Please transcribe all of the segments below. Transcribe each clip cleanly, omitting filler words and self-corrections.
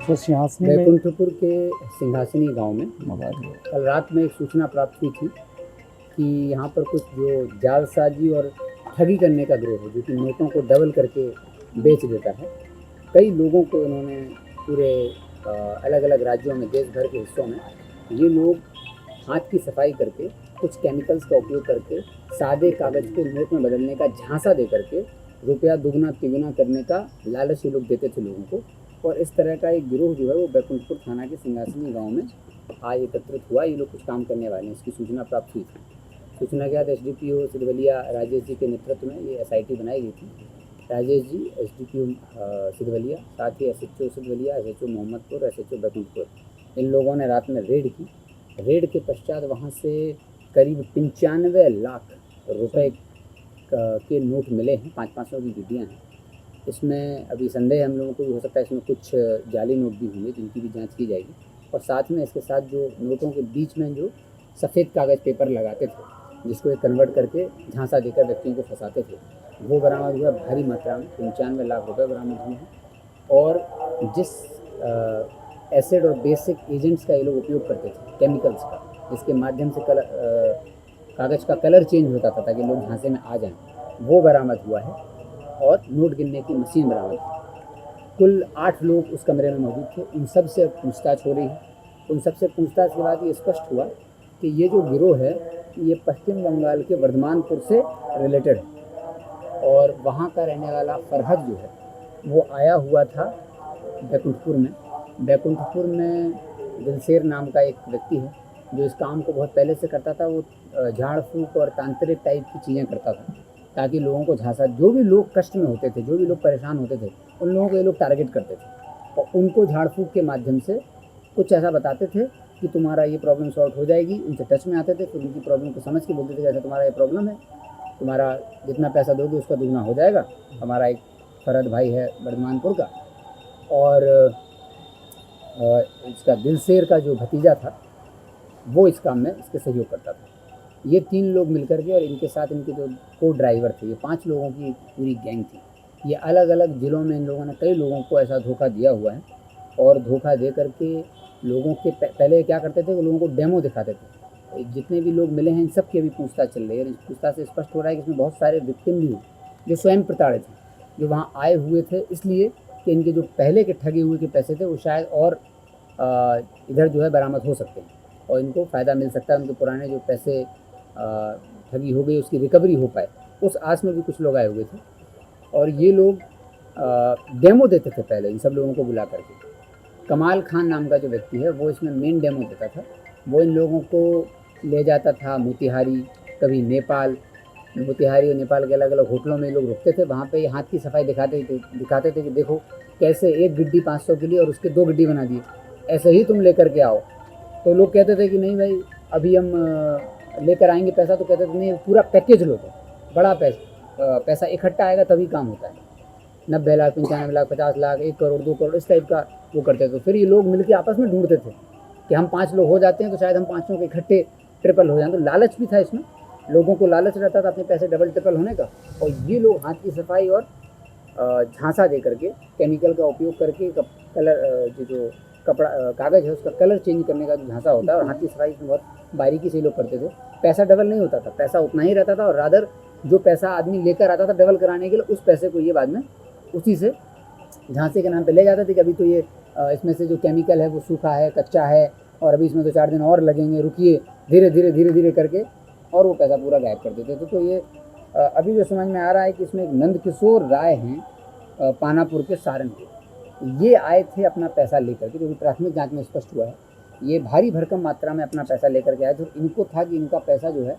तो सिंहासनी में बैकुंठपुर के सिंहासनी गांव में कल रात में एक सूचना प्राप्त हुई थी कि यहाँ पर कुछ जो जालसाजी और ठगी करने का गिरोह है, जो कि नोटों को डबल करके बेच देता है। कई लोगों को इन्होंने पूरे अलग अलग राज्यों में, देश भर के हिस्सों में, ये लोग हाथ की सफाई करके कुछ केमिकल्स का उपयोग करके सादे कागज़ के नोट में बदलने का झांसा दे करके रुपया दुगना तिगुना करने का लालच ये लोग देते थे लोगों को। और इस तरह का एक गिरोह जो है वो बैकुंठपुर थाना के सिंहासनी गांव में आज एकत्रित हुआ। ये लोग कुछ काम करने वाले हैं, इसकी सूचना प्राप्त हुई थी। सूचना के बाद एसडीपीओ सिद्धवलिया राजेश जी के नेतृत्व में ये एसआईटी बनाई गई थी। राजेश जी, एसडीपीओ सिद्धवलिया, साथ ही SHO Sidhwalia, SHO Mohammadpur, SHO Baikunthpur, इन लोगों ने रात में रेड की। रेड के पश्चात वहाँ से करीब 95 लाख रुपए के नोट मिले हैं। 500-500 की गिड्डियाँ हैं। इसमें अभी संदेह हम लोगों को भी हो सकता है इसमें कुछ जाली नोट भी होंगे, जिनकी भी जांच की जाएगी। और साथ में इसके साथ जो नोटों के बीच में जो सफ़ेद कागज़ पेपर लगाते थे, जिसको एक कन्वर्ट करके झांसा देकर व्यक्तियों को फंसाते थे, वो बरामद हुआ भारी मात्रा में। 95 लाख रुपए बरामद हुए हैं। और जिस एसिड और बेसिक एजेंट्स का ये लोग उपयोग करते थे, केमिकल्स का, जिसके माध्यम से कागज़ का कलर चेंज होता था ताकि लोग झांसे में आ जाएं, वो बरामद हुआ है। और नोट गिनने की मशीन बरामद हुई। कुल 8 लोग उस कमरे में मौजूद थे। उन सब से पूछताछ हो रही है। उन सब से पूछताछ के बाद ये स्पष्ट हुआ कि ये जो गिरोह है ये पश्चिम बंगाल के वर्धमानपुर से रिलेटेड है। और वहाँ का रहने वाला फरहद जो है वो आया हुआ था बैकुंठपुर में। बैकुंठपुर में दिलसेर नाम का एक व्यक्ति है जो इस काम को बहुत पहले से करता था। वो झाड़ फूँक और तांत्रिक टाइप की चीज़ें करता था ताकि लोगों को झांसा, जो भी लोग कष्ट में होते थे, जो भी लोग परेशान होते थे, उन लोगों को ये लोग टारगेट करते थे और उनको झाड़ फूँक के माध्यम से कुछ ऐसा बताते थे कि तुम्हारा ये प्रॉब्लम सॉल्व हो जाएगी। उनसे टच में आते थे, फिर उनकी प्रॉब्लम को समझ के बोलते थे कि ऐसा तुम्हारा ये प्रॉब्लम है, तुम्हारा जितना पैसा दोगे उसका दुगना हो जाएगा। हमारा एक फरहद भाई है वर्धमानपुर का, और इसका दिलसेर का जो भतीजा था वो इस काम में इसके सहयोग करता था। ये 3 लोग मिलकर के, और इनके साथ इनके जो को ड्राइवर थे, ये 5 लोगों की पूरी गैंग थी। ये अलग अलग ज़िलों में इन लोगों ने कई लोगों को ऐसा धोखा दिया हुआ है। और धोखा दे करके लोगों के पहले क्या करते थे कि लोगों को डेमो दिखाते थे। जितने भी लोग मिले हैं इन सब की अभी पूछताछ चल रही है। इस पूछताछ से स्पष्ट हो रहा है कि इसमें बहुत सारे विक्टिम भी हैं जो स्वयं प्रताड़ित हैं, जो वहाँ आए हुए थे इसलिए कि इनके जो पहले के ठगे हुए के पैसे थे वो शायद और इधर जो है बरामद हो सकते हैं और इनको फ़ायदा मिल सकता है। उनके पुराने जो पैसे ठगी हो गई उसकी रिकवरी हो पाए, उस आस में भी कुछ लोग आए हुए थे। और ये लोग डेमो देते थे पहले इन सब लोगों को बुला करके। कमाल खान नाम का जो व्यक्ति है वो इसमें मेन डेमो देता था। वो इन लोगों को ले जाता था मोतिहारी, कभी नेपाल। मोतिहारी और नेपाल के अलग अलग होटलों में लोग रुकते थे। वहाँ पे ये हाथ की सफाई दिखाते थे कि देखो कैसे एक गिड्डी 500 की ली और उसके 2 गिड्डी बना दिए, ऐसे ही तुम लेकर के आओ। तो लोग कहते थे कि नहीं भाई, अभी हम लेकर आएंगे पैसा। तो कहते थे नहीं, पूरा पैकेज लो, तो बड़ा पैसा इकट्ठा आएगा तभी काम होता है। 90 लाख, 95 लाख, 50 लाख, 1 करोड़, 2 करोड़, इस टाइप का वो करते थे। फिर ये लोग मिलकर आपस में ढूंढते थे कि हम 5 लोग हो जाते हैं तो शायद हम 5 के इकट्ठे ट्रिपल हो जाएं। तो लालच भी था इसमें, लोगों को लालच रहता था अपने पैसे डबल ट्रिपल होने का। और ये लोग हाथ की सफाई और झांसा दे करके, केमिकल का उपयोग करके कलर जो कपड़ा कागज़ है उसका कलर चेंज करने का जो झांसा होता है, और हाथ की सफाई इसमें बहुत बारीकी से लोग करते थे। पैसा डबल नहीं होता था, पैसा उतना ही रहता था। और रादर जो पैसा आदमी लेकर आता था डबल कराने के लिए, उस पैसे को ये बाद में उसी से झांसे के नाम पे ले जाते थे कि अभी तो ये इसमें से जो केमिकल है वो सूखा है, कच्चा है, और अभी इसमें 2-4 दिन और लगेंगे, रुकिए, धीरे धीरे करके, और वो पैसा पूरा गायब कर देते थे। तो ये अभी जो समझ में आ रहा है कि इसमें एक नंदकिशोर राय हैं पानापुर के सारन के। ये आए थे अपना पैसा लेकर के, क्योंकि प्राथमिक जांच में स्पष्ट हुआ है ये भारी भरकम मात्रा में अपना पैसा लेकर के आए थे। इनको था कि इनका पैसा जो है,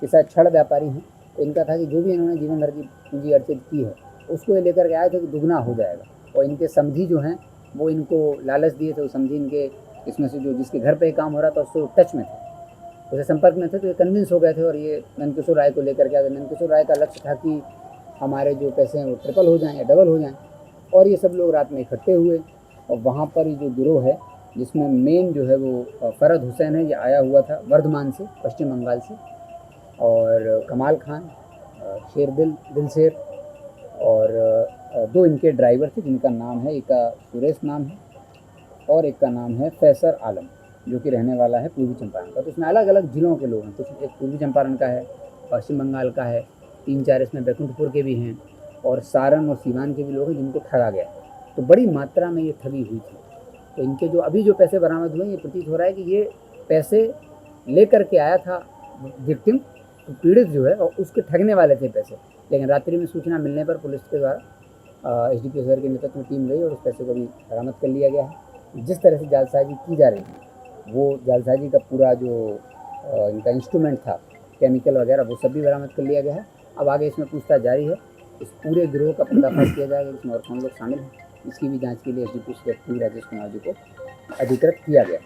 कि शायद छड़ व्यापारी हैं, तो इनका था कि जो भी इन्होंने जीवन भर की पूंजी अर्जित की है उसको ये लेकर के आए थे कि दुगना हो जाएगा। और इनके समधी जो हैं वो इनको लालच दिए थे। वो समधी इनके इसमें से जो जिसके घर पे काम हो रहा था उससे टच में थे, उससे संपर्क में थे, तो ये कन्विंस हो गए थे और ये नंदकिशोर राय को लेकर के आए थे। नंदकिशोर राय का लक्ष्य था कि हमारे जो पैसे हैं वो ट्रिपल हो जाएँ या डबल हो जाएँ। और ये सब लोग रात में इकट्ठे हुए, और वहाँ पर ये जो गिरोह है जिसमें मेन जो है वो फरहद हुसैन है, ये आया हुआ था वर्धमान से, पश्चिम बंगाल से। और कमाल खान, दिलसेर, और 2 इनके ड्राइवर थे जिनका नाम है, एक का सुरेश नाम है और एक का नाम है फैसर आलम, जो कि रहने वाला है पूर्वी चंपारण का। तो इसमें अलग अलग ज़िलों के लोग हैं, कुछ एक पूर्वी चंपारण का है, पश्चिम बंगाल का है, 3-4 इसमें बैकुंठपुर के भी हैं, और सारण और सीवान के भी लोग हैं जिनको ठगा गया। तो बड़ी मात्रा में ये ठगी हुई थी। तो इनके जो अभी जो पैसे बरामद हुए, ये प्रतीत हो रहा है कि ये पैसे लेकर के आया था विक्टिम, तो पीड़ित जो है, और उसके ठगने वाले थे पैसे। लेकिन रात्रि में सूचना मिलने पर पुलिस के द्वारा एसडीपीओ सर के नेतृत्व में टीम गई और उस पैसे को भी बरामद कर लिया गया है। जिस तरह से जालसाजी की जा रही है, वो जालसाजी का पूरा जो इनका इंस्ट्रूमेंट था, केमिकल वगैरह, वो सब भी बरामद कर लिया गया है। अब आगे इसमें पूछताछ जारी है। इस पूरे गिरोह का पर्दाफाश किया जाएगा, इसमें और कौन लोग शामिल हैं, इसकी भी जांच के लिए एसडीपीओ श्री राजेश कुमार जी को अधिकृत किया गया।